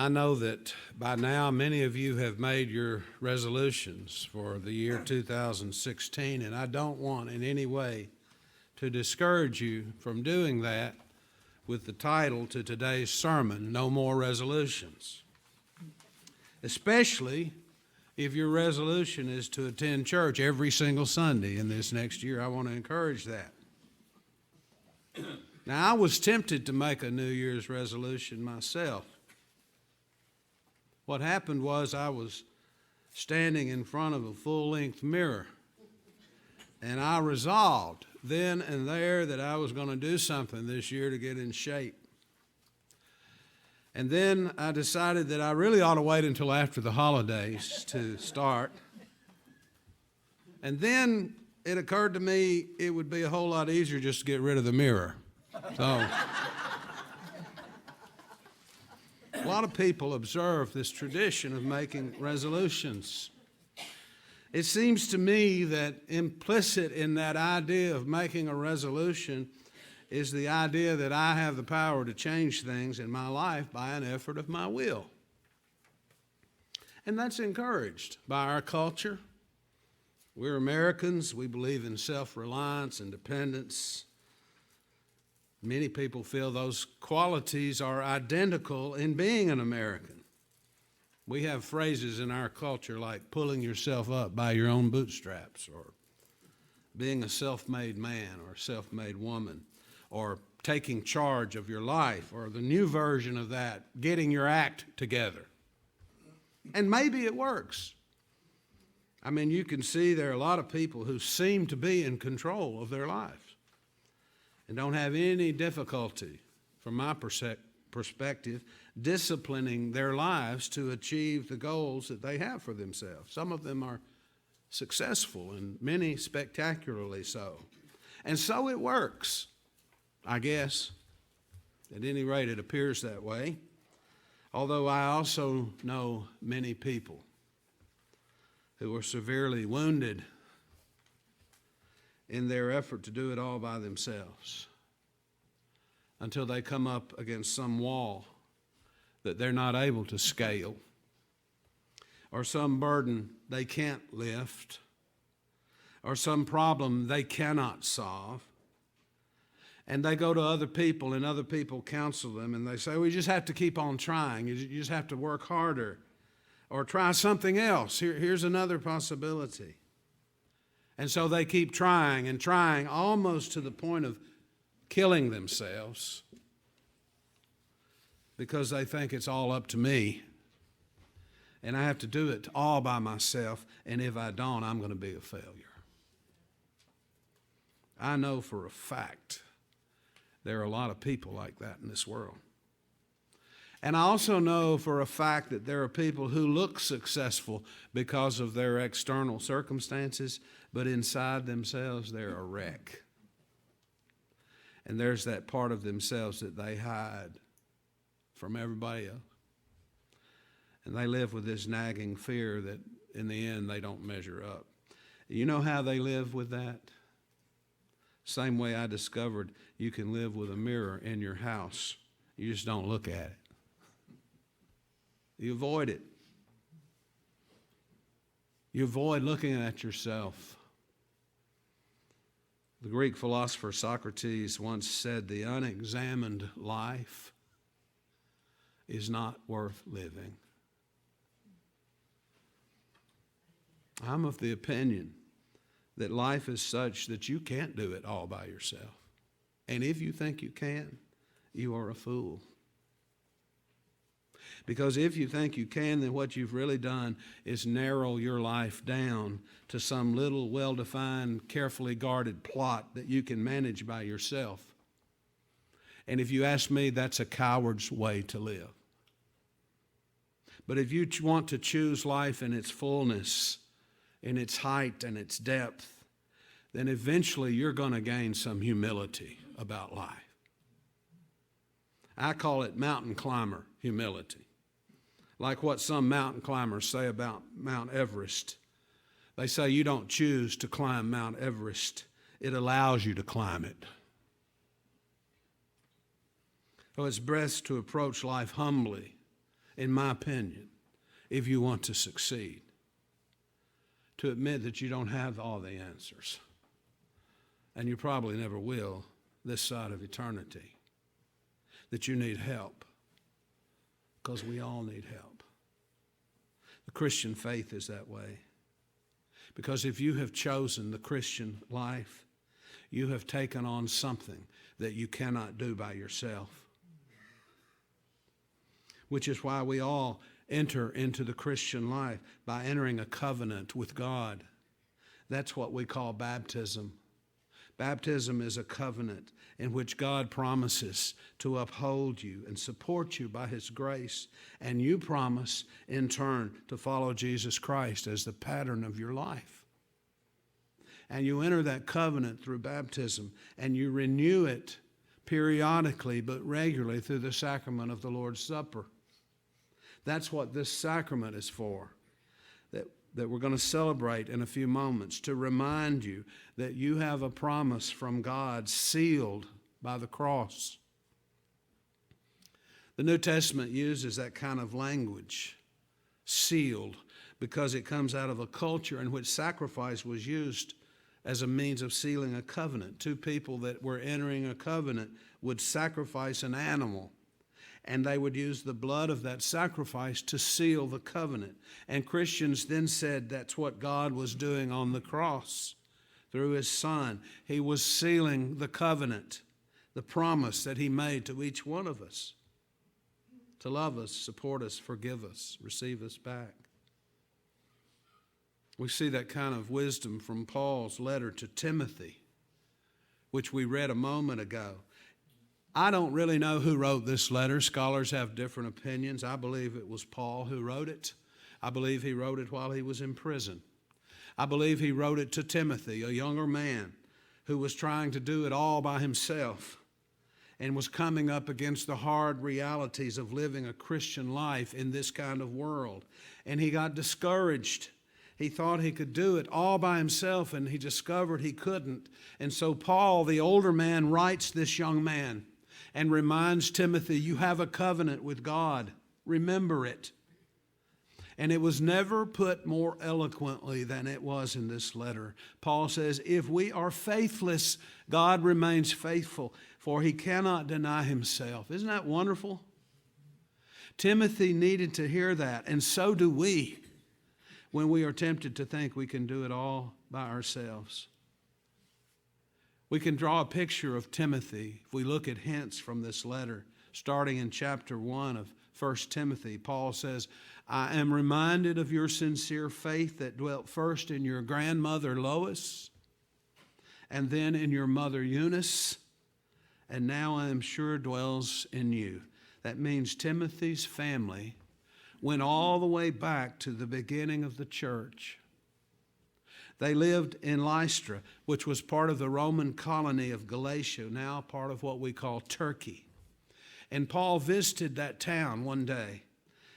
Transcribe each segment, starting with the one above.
I know that by now many of you have made your resolutions for the year 2016, and I don't want in any way to discourage you from doing that with the title to today's sermon, No More Resolutions. Especially if your resolution is to attend church every single Sunday in this next year. I want to encourage that. Now, I was tempted to make a New Year's resolution myself. What happened was I was standing in front of a full-length mirror, and I resolved then and there that I was going to do something this year to get in shape. And then I decided that I really ought to wait until after the holidays to start. And then it occurred to me it would be a whole lot easier just to get rid of the mirror. So a lot of people observe this tradition of making resolutions. It seems to me that implicit in that idea of making a resolution is the idea that I have the power to change things in my life by an effort of my will. And that's encouraged by our culture. We're Americans. We believe in self-reliance, independence. Many people feel those qualities are identical in being an American. We have phrases in our culture like pulling yourself up by your own bootstraps, or being a self-made man or self-made woman, or taking charge of your life, or the new version of that, getting your act together. And maybe it works. I mean, you can see there are a lot of people who seem to be in control of their lives and don't have any difficulty, from my perspective, disciplining their lives to achieve the goals that they have for themselves. Some of them are successful, and many spectacularly so. And so it works, I guess. At any rate, it appears that way. Although I also know many people who are severely wounded in their effort to do it all by themselves until they come up against some wall that they're not able to scale, or some burden they can't lift, or some problem they cannot solve. And they go to other people, and other people counsel them, and they say, we just have to keep on trying. You just have to work harder, or try something else. Here's another possibility. And so they keep trying and trying, almost to the point of killing themselves, because they think it's all up to me, and I have to do it all by myself, and if I don't, I'm going to be a failure. I know for a fact there are a lot of people like that in this world. And I also know for a fact that there are people who look successful because of their external circumstances, but inside themselves they're a wreck. And there's that part of themselves that they hide from everybody else. And they live with this nagging fear that in the end they don't measure up. You know how they live with that? Same way I discovered you can live with a mirror in your house. You just don't look at it. You avoid it. You avoid looking at yourself. The Greek philosopher Socrates once said, the unexamined life is not worth living. I'm of the opinion that life is such that you can't do it all by yourself. And if you think you can, you are a fool. Because if you think you can, then what you've really done is narrow your life down to some little well-defined, carefully guarded plot that you can manage by yourself. And if you ask me, that's a coward's way to live. But if you want to choose life in its fullness, in its height and its depth, then eventually you're going to gain some humility about life. I call it mountain climber humility. Like what some mountain climbers say about Mount Everest. They say you don't choose to climb Mount Everest. It allows you to climb it. So it's best to approach life humbly in my opinion, if you want to succeed. To admit that you don't have all the answers. And you probably never will this side of eternity. That you need help. Because we all need help. The Christian faith is that way. Because if you have chosen the Christian life, you have taken on something that you cannot do by yourself. Which is why we all enter into the Christian life by entering a covenant with God. That's what we call baptism. Baptism is a covenant in which God promises to uphold you and support you by His grace. And you promise, in turn, to follow Jesus Christ as the pattern of your life. And you enter that covenant through baptism, and you renew it periodically but regularly through the sacrament of the Lord's Supper. That's what this sacrament is for, that we're going to celebrate in a few moments, to remind you that you have a promise from God sealed by the cross. The New Testament uses that kind of language, sealed, because it comes out of a culture in which sacrifice was used as a means of sealing a covenant. Two people that were entering a covenant would sacrifice an animal, and they would use the blood of that sacrifice to seal the covenant. And Christians then said that's what God was doing on the cross through His Son. He was sealing the covenant, the promise that He made to each one of us to love us, support us, forgive us, receive us back. We see that kind of wisdom from Paul's letter to Timothy, which we read a moment ago. I don't really know who wrote this letter. Scholars have different opinions. I believe it was Paul who wrote it. I believe he wrote it while he was in prison. I believe he wrote it to Timothy, a younger man who was trying to do it all by himself and was coming up against the hard realities of living a Christian life in this kind of world. And he got discouraged. He thought he could do it all by himself, and he discovered he couldn't. And so Paul, the older man, writes this young man and reminds Timothy, you have a covenant with God. Remember it. And it was never put more eloquently than it was in this letter. Paul says, if we are faithless, God remains faithful, for He cannot deny Himself. Isn't that wonderful? Timothy needed to hear that, and so do we when we are tempted to think we can do it all by ourselves. We can draw a picture of Timothy if we look at hints from this letter. Starting in chapter 1 of 1 Timothy, Paul says, I am reminded of your sincere faith that dwelt first in your grandmother Lois, and then in your mother Eunice, and now I am sure dwells in you. That means Timothy's family went all the way back to the beginning of the church. They lived in Lystra, which was part of the Roman colony of Galatia, now part of what we call Turkey. And Paul visited that town one day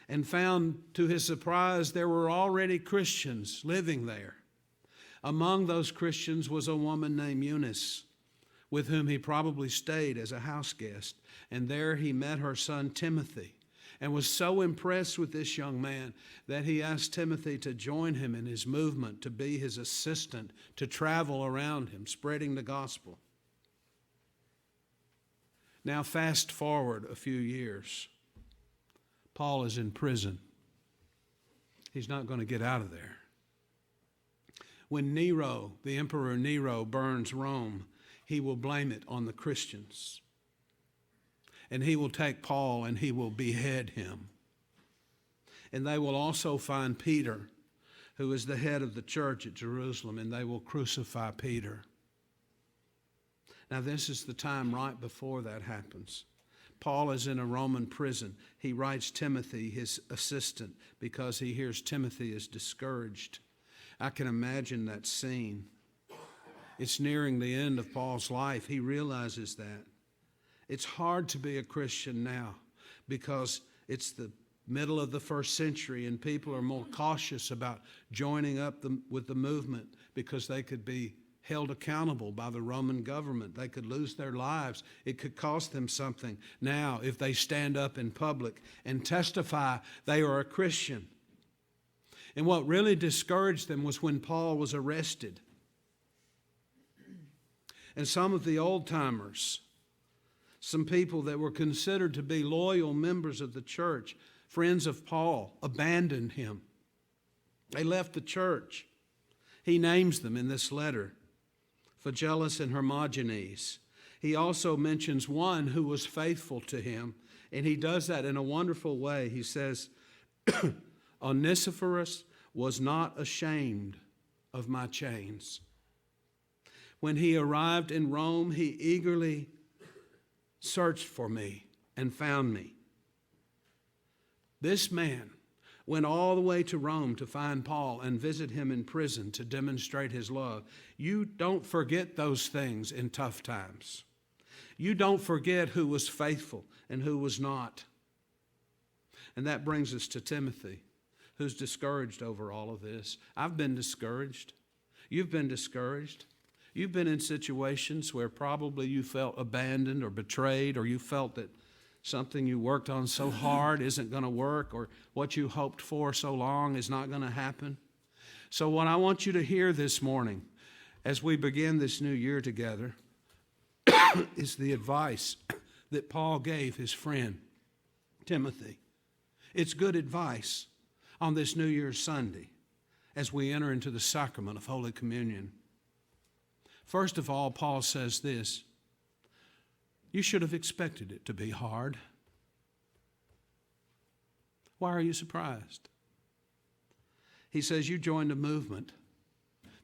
and found, to his surprise, there were already Christians living there. Among those Christians was a woman named Eunice, with whom he probably stayed as a house guest. And there he met her son Timothy, and was so impressed with this young man that he asked Timothy to join him in his movement, to be his assistant, to travel around him, spreading the gospel. Now fast forward a few years. Paul is in prison. He's not going to get out of there. When Nero, the Emperor Nero, burns Rome, he will blame it on the Christians. And he will take Paul and he will behead him. And they will also find Peter, who is the head of the church at Jerusalem, and they will crucify Peter. Now this is the time right before that happens. Paul is in a Roman prison. He writes Timothy, his assistant, because he hears Timothy is discouraged. I can imagine that scene. It's nearing the end of Paul's life. He realizes that. It's hard to be a Christian now because it's the middle of the first century and people are more cautious about joining up with the movement because they could be held accountable by the Roman government. They could lose their lives. It could cost them something. Now, if they stand up in public and testify they are a Christian. And what really discouraged them was when Paul was arrested. And some of the old-timers, some people that were considered to be loyal members of the church, friends of Paul, abandoned him. They left the church. He names them in this letter, Phygellus and Hermogenes. He also mentions one who was faithful to him, and he does that in a wonderful way. He says, Onesiphorus was not ashamed of my chains. When he arrived in Rome, he eagerly searched for me and found me. This man went all the way to Rome to find Paul and visit him in prison to demonstrate his love. You don't forget those things in tough times. You don't forget who was faithful and who was not. And that brings us to Timothy, who's discouraged over all of this. I've been discouraged. You've been discouraged. You've been in situations where probably you felt abandoned or betrayed, or you felt that something you worked on so hard isn't going to work, or what you hoped for so long is not going to happen. So what I want you to hear this morning as we begin this new year together is the advice that Paul gave his friend Timothy. It's good advice on this New Year's Sunday as we enter into the sacrament of Holy Communion. First of all, Paul says this: you should have expected it to be hard. Why are you surprised? He says you joined a movement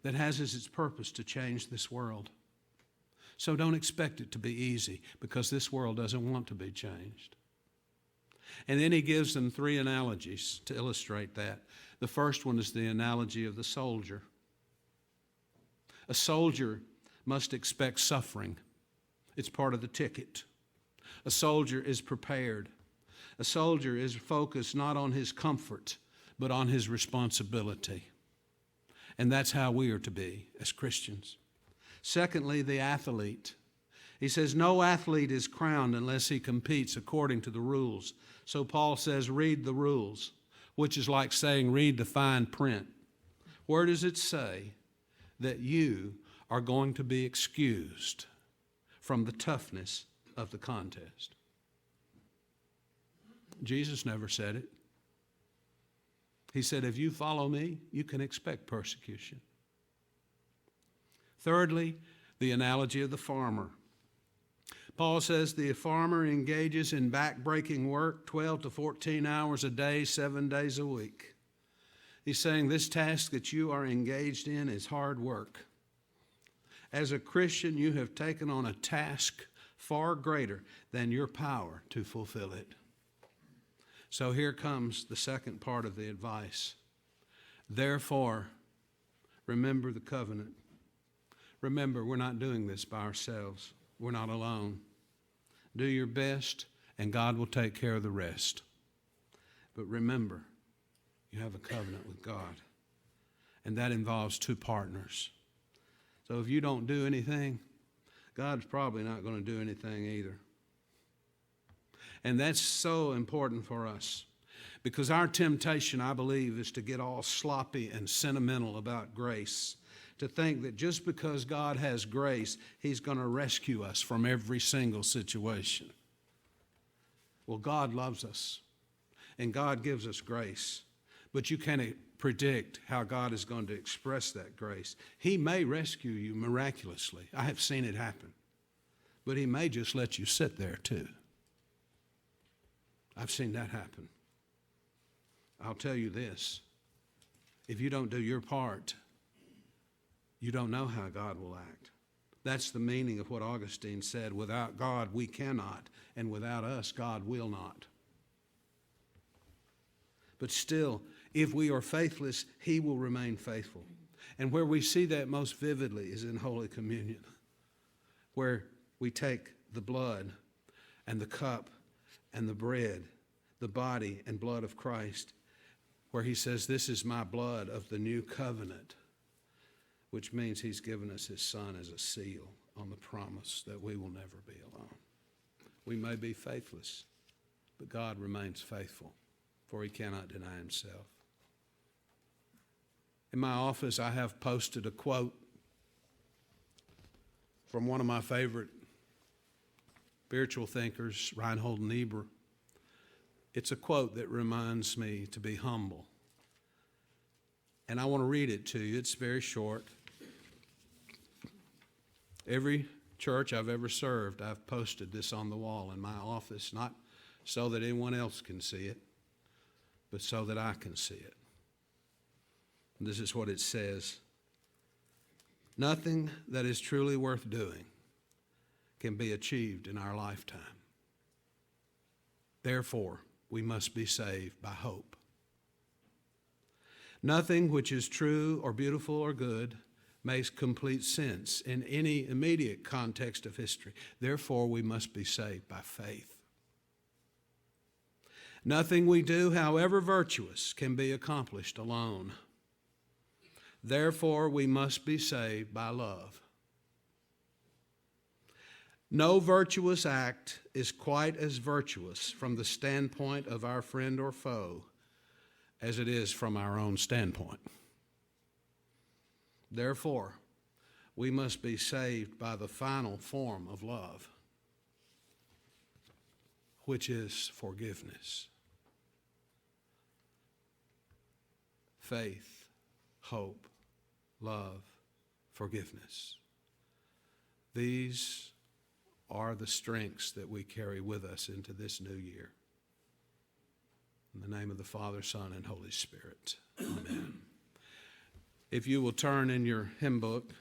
that has as its purpose to change this world. So don't expect it to be easy, because this world doesn't want to be changed. And then he gives them three analogies to illustrate that. The first one is the analogy of the soldier. A soldier must expect suffering. It's part of the ticket. A soldier is prepared. A soldier is focused not on his comfort, but on his responsibility. And that's how we are to be as Christians. Secondly, the athlete. He says no athlete is crowned unless he competes according to the rules. So Paul says, read the rules, which is like saying, read the fine print. Where does it say that you are going to be excused from the toughness of the contest? Jesus never said it. He said, if you follow me, you can expect persecution. Thirdly, the analogy of the farmer. Paul says the farmer engages in back-breaking work 12 to 14 hours a day, 7 days a week. He's saying this task that you are engaged in is hard work. As a Christian, you have taken on a task far greater than your power to fulfill it. So here comes the second part of the advice. Therefore, remember the covenant. Remember, we're not doing this by ourselves. We're not alone. Do your best, and God will take care of the rest. But remember, you have a covenant with God, and that involves two partners. So if you don't do anything, God's probably not going to do anything either. And that's so important for us, because our temptation, I believe, is to get all sloppy and sentimental about grace, to think that just because God has grace, He's going to rescue us from every single situation. Well, God loves us, and God gives us grace, but you can't predict how God is going to express that grace. He may rescue you miraculously. I have seen it happen, but He may just let you sit there too. I've seen that happen. I'll tell you this: if you don't do your part, you don't know how God will act. That's the meaning of what Augustine said, without God we cannot, and without us God will not. But still, if we are faithless, He will remain faithful. And where we see that most vividly is in Holy Communion, where we take the blood and the cup and the bread, the body and blood of Christ, where He says, this is my blood of the new covenant, which means he's given us his Son as a seal on the promise that we will never be alone. We may be faithless, but God remains faithful, for he cannot deny himself. In my office, I have posted a quote from one of my favorite spiritual thinkers, Hohenwald. It's a quote that reminds me to be humble. And I want to read it to you. It's very short. Every church I've ever served, I've posted this on the wall in my office, not so that anyone else can see it, but so that I can see it. And this is what it says. Nothing that is truly worth doing can be achieved in our lifetime. Therefore, we must be saved by hope. Nothing which is true or beautiful or good makes complete sense in any immediate context of history. Therefore, we must be saved by faith. Nothing we do, however virtuous, can be accomplished alone. Therefore, we must be saved by love. No virtuous act is quite as virtuous from the standpoint of our friend or foe as it is from our own standpoint. Therefore, we must be saved by the final form of love, which is forgiveness. Faith, hope, love, forgiveness. These are the strengths that we carry with us into this new year. In the name of the Father, Son, and Holy Spirit. Amen. If you will turn in your hymn book